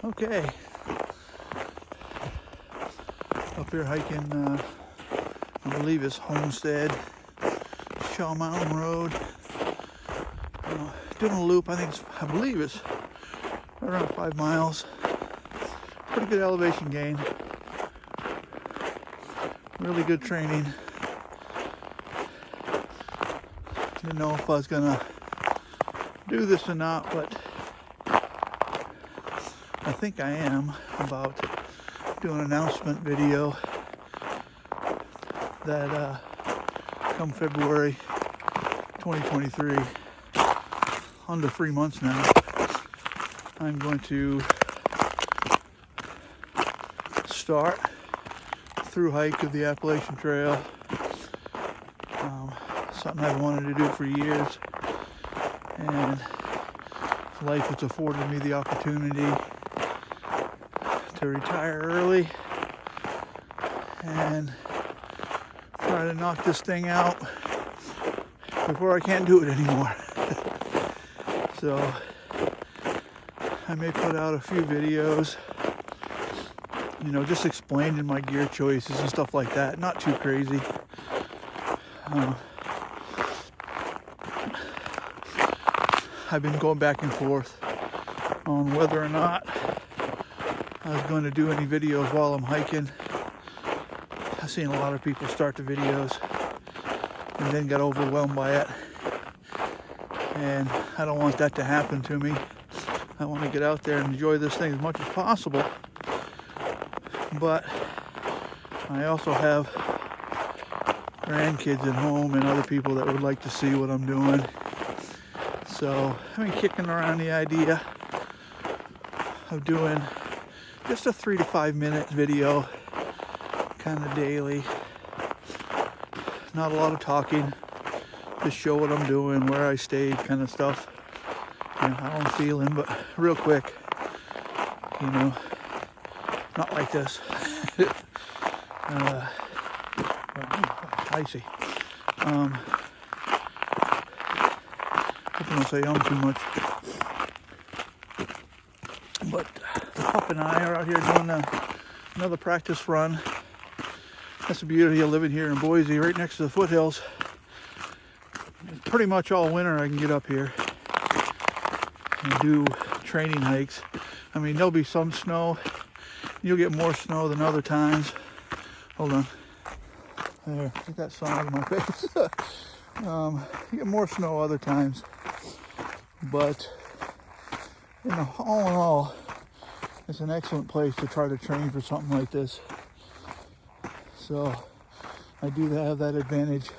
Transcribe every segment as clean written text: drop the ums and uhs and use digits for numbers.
Okay, up here hiking, I believe it's Homestead, Shaw Mountain Road, doing a loop. I believe it's right around 5 miles. Pretty good elevation gain, really good training. Didn't know if I was gonna do this or not, but I think I am about doing an announcement video that come February 2023, under 3 months now, I'm going to start through hike of the Appalachian Trail. Something I've wanted to do for years, and life has afforded me the opportunity to retire early and try to knock this thing out before I can't do it anymore. So I may put out a few videos, just explaining my gear choices and stuff like that. Not too crazy. I've been going back and forth on whether or not I was going to do any videos while I'm hiking. I've seen a lot of people start the videos and then got overwhelmed by it. And I don't want that to happen to me. I want to get out there and enjoy this thing as much as possible. But I also have grandkids at home and other people that would like to see what I'm doing. So I've been kicking around the idea of doing just a 3 to 5 minute video, kind of daily. Not a lot of talking, just show what I'm doing, where I stayed, kind of stuff. How I'm feeling, but real quick, not like this. Icy. I don't say too much. But the pup and I are out here doing another practice run. That's the beauty of living here in Boise, right next to the foothills. Pretty much all winter I can get up here and do training hikes. There'll be some snow. You'll get more snow than other times. Hold on. There, get that sun out of my face. You get more snow other times. But, all in all, it's an excellent place to try to train for something like this. So, I do have that advantage.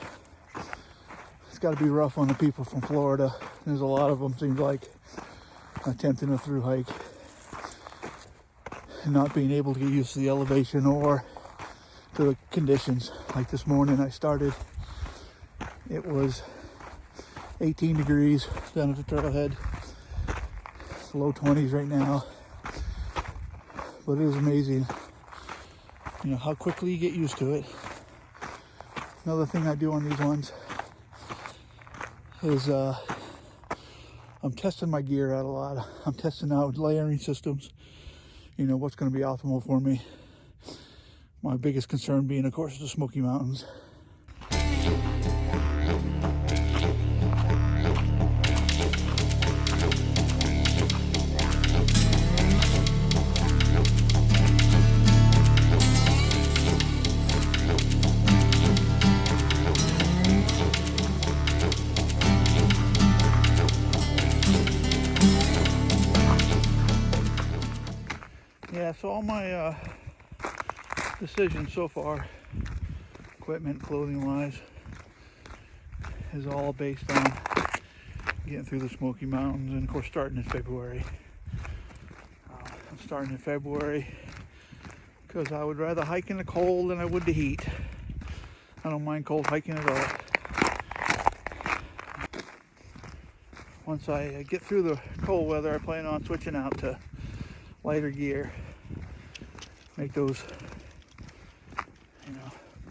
It's got to be rough on the people from Florida. There's a lot of them, seems like, attempting a through hike and not being able to get used to the elevation or to the conditions. Like this morning I started, it was 18 degrees down at the trailhead. It's low 20s right now. But it was amazing, how quickly you get used to it. Another thing I do on these ones is I'm testing my gear out a lot. I'm testing out layering systems, what's going to be optimal for me. My biggest concern being, of course, the Smoky Mountains. Yeah, so all my decisions so far, equipment, clothing wise, is all based on getting through the Smoky Mountains, and of course starting in February. I'm starting in February because I would rather hike in the cold than I would the heat. I don't mind cold hiking at all. Once I get through the cold weather, I plan on switching out to lighter gear. Make those,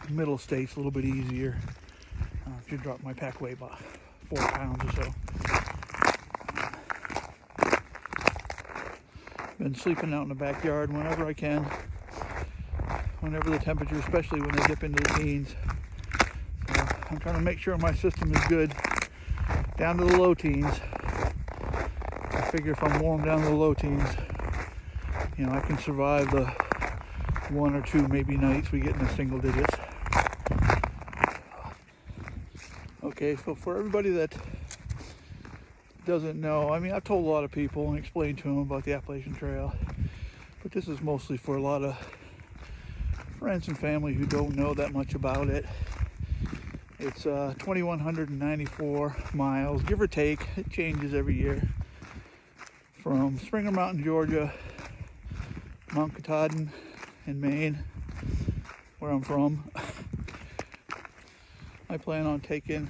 middle states a little bit easier. If you drop my pack weight by 4 pounds or so. Been sleeping out in the backyard whenever I can, whenever the temperature, especially when they dip into the teens. So I'm trying to make sure my system is good down to the low teens. I figure if I'm warm down to the low teens, you know, I can survive the 1 or 2 maybe nights we get in the single digits. Okay, so for everybody that doesn't know, I mean, I've told a lot of people and explained to them about the Appalachian Trail, but this is mostly for a lot of friends and family who don't know that much about it. It's 2,194 miles, give or take. It changes every year. From Springer Mountain, Georgia, Mount Katahdin in Maine, where I'm from. I plan on taking,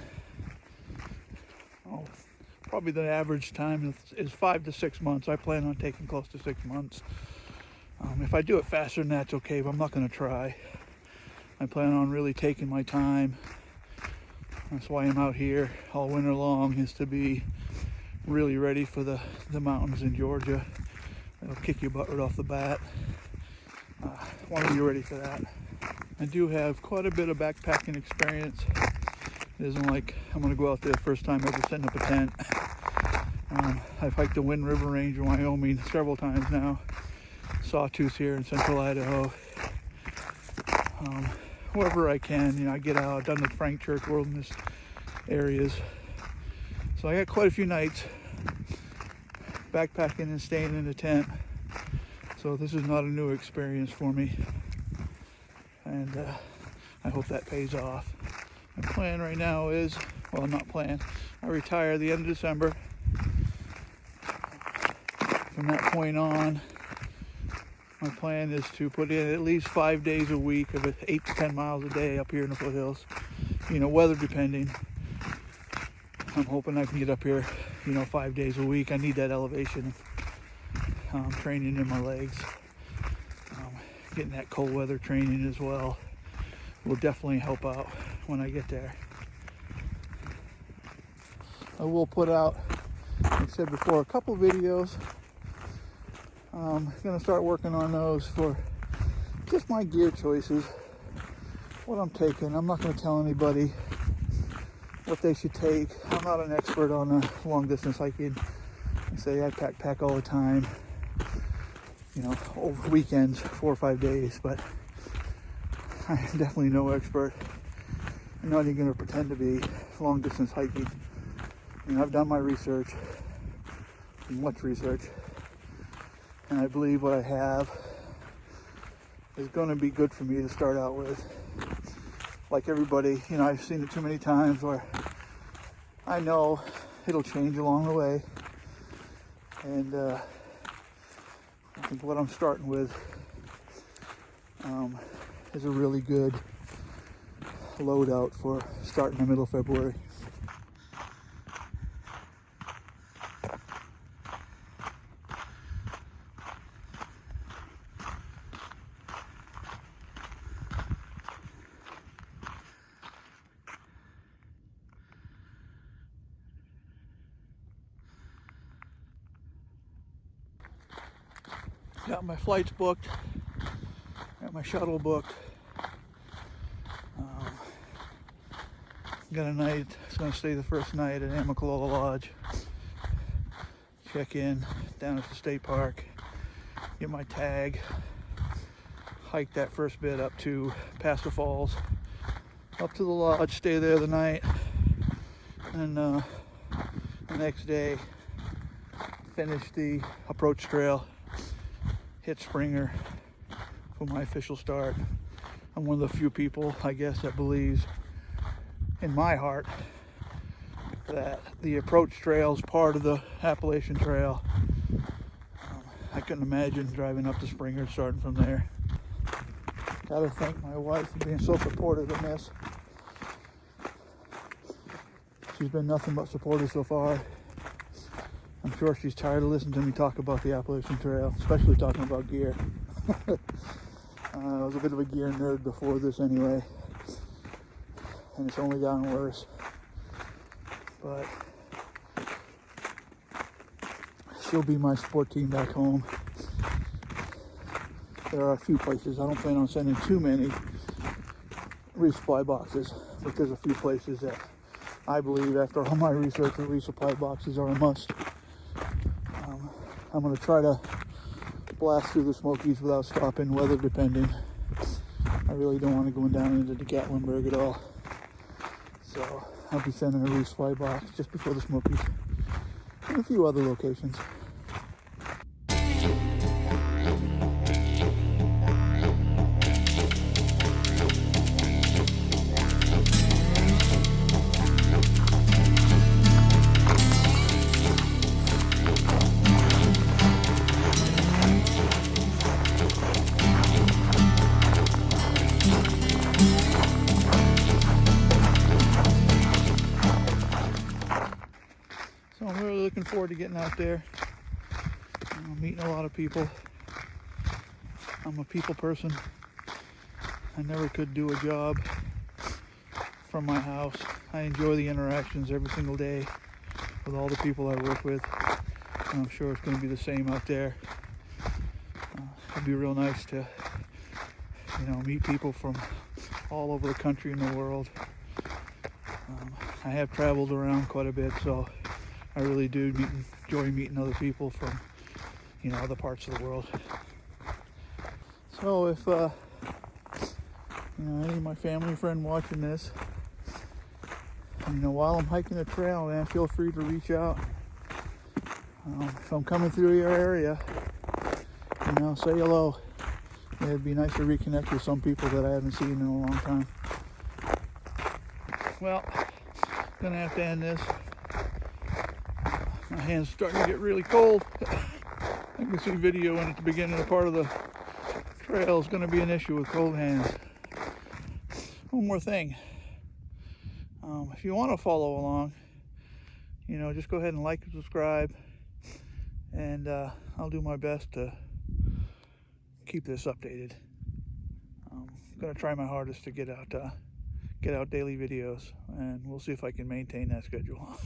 probably the average time is 5 to 6 months. I plan on taking close to 6 months. If I do it faster than that's okay, but I'm not going to try. I plan on really taking my time. That's why I'm out here all winter long, is to be really ready for the mountains in Georgia. It'll kick your butt right off the bat. Want to be ready for that. I do have quite a bit of backpacking experience. It isn't like I'm going to go out there first time ever setting up a tent. I've hiked the Wind River Range in Wyoming several times now. Sawtooth here in central Idaho. Wherever I can, you know, I get out. I've done the Frank Church Wilderness areas. So I got quite a few nights backpacking and staying in a tent. So this is not a new experience for me. And I hope that pays off. My plan right now is, well, not plan, I retire at the end of December. From that point on, my plan is to put in at least 5 days a week of 8 to 10 miles a day up here in the foothills. You know, weather depending. I'm hoping I can get up here, you know, 5 days a week. I need that elevation training in my legs. Getting that cold weather training as well will definitely help out when I get there. I will put out, like I said before, a couple videos. I'm going to start working on those for just my gear choices, what I'm taking. I'm not going to tell anybody what they should take. I'm not an expert on long distance hiking. I say I pack all the time, you know, over weekends, 4 or 5 days, but I'm definitely no expert. I'm not even going to pretend to be long distance hiking. You know, I've done my research, much research, and I believe what I have is going to be good for me to start out with. Like everybody, you know, I've seen it too many times where I know it'll change along the way. And I think what I'm starting with is a really good loadout for starting in the middle of February. Got my flights booked, got my shuttle booked. Got a night, it's going to stay the first night at Amicalola Lodge. Check in down at the state park, get my tag, hike that first bit up to past the falls, up to the lodge, stay there the night, and the next day finish the approach trail, hit Springer for my official start. I'm one of the few people, I guess, that believes in my heart that the approach trail is part of the Appalachian Trail. I couldn't imagine driving up to Springer, starting from there. Gotta thank my wife for being so supportive in this. She's been nothing but supportive so far. I'm sure she's tired of listening to me talk about the Appalachian Trail, especially talking about gear. I was a bit of a gear nerd before this anyway, and it's only gotten worse. But she'll be my support team back home. there are a few places. I don't plan on sending too many resupply boxes, but there's a few places that I believe, after all my research, that resupply boxes are a must. I'm going to try to blast through the Smokies without stopping, weather depending. I really don't want to go down into the Gatlinburg at all. So I'll be sending a resupply box just before the Smokies and a few other locations. So I'm really looking forward to getting out there, meeting a lot of people. I'm a people person. I never could do a job from my house. I enjoy the interactions every single day with all the people I work with. And I'm sure it's going to be the same out there. It'd be real nice to, meet people from all over the country and the world. I have traveled around quite a bit, so I really do enjoy meeting other people from, other parts of the world. So if, any of my family and friend watching this, while I'm hiking the trail, man, feel free to reach out. If I'm coming through your area, say hello. It'd be nice to reconnect with some people that I haven't seen in a long time. Well, gonna have to end this. My hand's starting to get really cold. I can see video in at the beginning of the part of the trail is going to be an issue with cold hands. One more thing. If you want to follow along, just go ahead and like and subscribe, and I'll do my best to keep this updated. I'm going to try my hardest to get out daily videos, and we'll see if I can maintain that schedule.